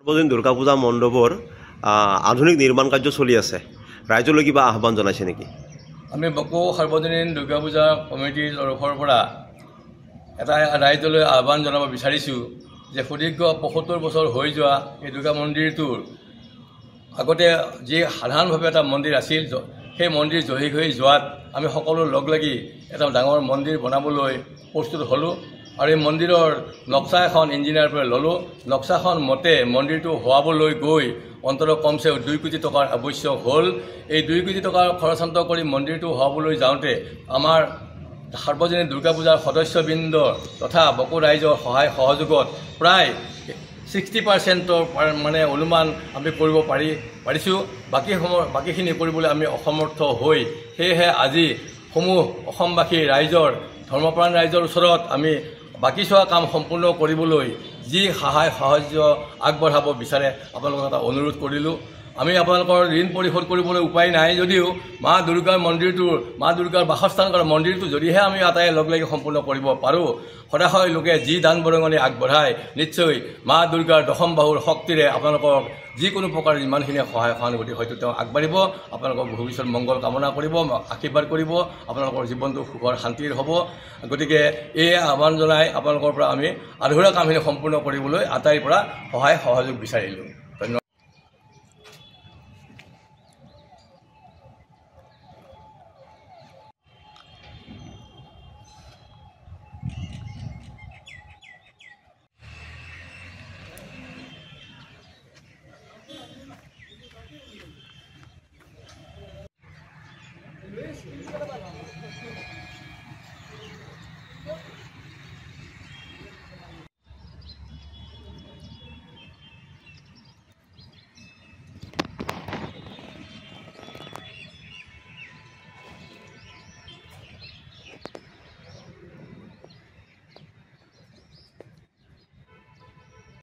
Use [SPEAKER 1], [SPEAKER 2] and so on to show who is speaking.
[SPEAKER 1] সাৰ্বজনীন দুৰ্গা পূজা মণ্ডপৰ আধুনিক নিৰ্মাণ কাৰ্য চলি আছে ৰাইজলৈ কিবা আহ্বান জনাইছে নেকি
[SPEAKER 2] আমি বকো সাৰ্বজনীন দুৰ্গা পূজা কমিটিৰ তৰফৰ পৰা এটা ৰাইজলৈ আহ্বান জনাব বিচাৰিছোঁ যে সুদীৰ্ঘ ৭৫ বছৰ হৈ যোৱা এই দুৰ্গা মন্দিৰটোৰ আগতে যি সাধাৰণভাৱে এটা মন্দিৰ আছিল সেই মন্দিৰ জহি হৈ যোৱাত আমি সকলো লগ লাগি এটা ডাঙৰ মন্দিৰ বনাবলৈ প্ৰস্তুত হ'লোঁ আৰু এই মন্দিৰৰ নক্সা এখন ইঞ্জিনিয়াৰৰ পৰা ল'লোঁ নক্সাখন মতে মন্দিৰটো হোৱাবলৈ গৈ অন্ততঃ কমচে ২ কোটি টকাৰ আৱশ্যক হ'ল এই ২ কোটি টকাৰ খৰচান্ত কৰি মন্দিৰটো হোৱাবলৈ যাওঁতে আমাৰ সাৰ্বজনীন দুৰ্গা পূজাৰ সদস্যবৃন্দ তথা বকো ৰাইজৰ সহায় সহযোগত প্ৰায় 60% মানে অনুমান আমি কৰিব পাৰিছোঁ বাকীখিনি কৰিবলৈ আমি অসমৰ্থ হৈ সেয়েহে আজি সমূহ অসমবাসী ৰাইজৰ ধৰ্মপ্ৰাণ ৰাইজৰ ওচৰত আমি বাকী চোৱা কাম সম্পূৰ্ণ কৰিবলৈ যি সহায় সাহায্য আগবঢ়াব বিচাৰে আপোনালোকক এটা অনুৰোধ কৰিলোঁ আমি আপোনালোকৰ ঋণ পৰিশোধ কৰিবলৈ উপায় নাই যদিও মা দুৰ্গাৰ মন্দিৰটোৰ মা দুৰ্গাৰ বাসস্থান কৰা মন্দিৰটো যদিহে আমি আটাই লগ লাগি সম্পূৰ্ণ কৰিব পাৰোঁ সদায় লোকে যি দান বৰঙণি আগবঢ়ায় নিশ্চয় মা দুৰ্গাৰ দশম বাহুৰ শক্তিৰে আপোনালোকক যিকোনো প্ৰকাৰ যিমানখিনি সহায় সহানুভূতি হয়তো তেওঁ আগবাঢ়িব আপোনালোকৰ ভৱিষ্যত মংগল কামনা কৰিব আশীৰ্বাদ কৰিব আপোনালোকৰ জীৱনটো সুখৰ শান্তিৰ হ'ব গতিকে এই আহ্বান জনাই আপোনালোকৰ পৰা আমি আধৰুৱা কামখিনি সম্পূৰ্ণ কৰিবলৈ আটাইৰ পৰা সহায় সহযোগ বিচাৰিলোঁ ধন্যবাদ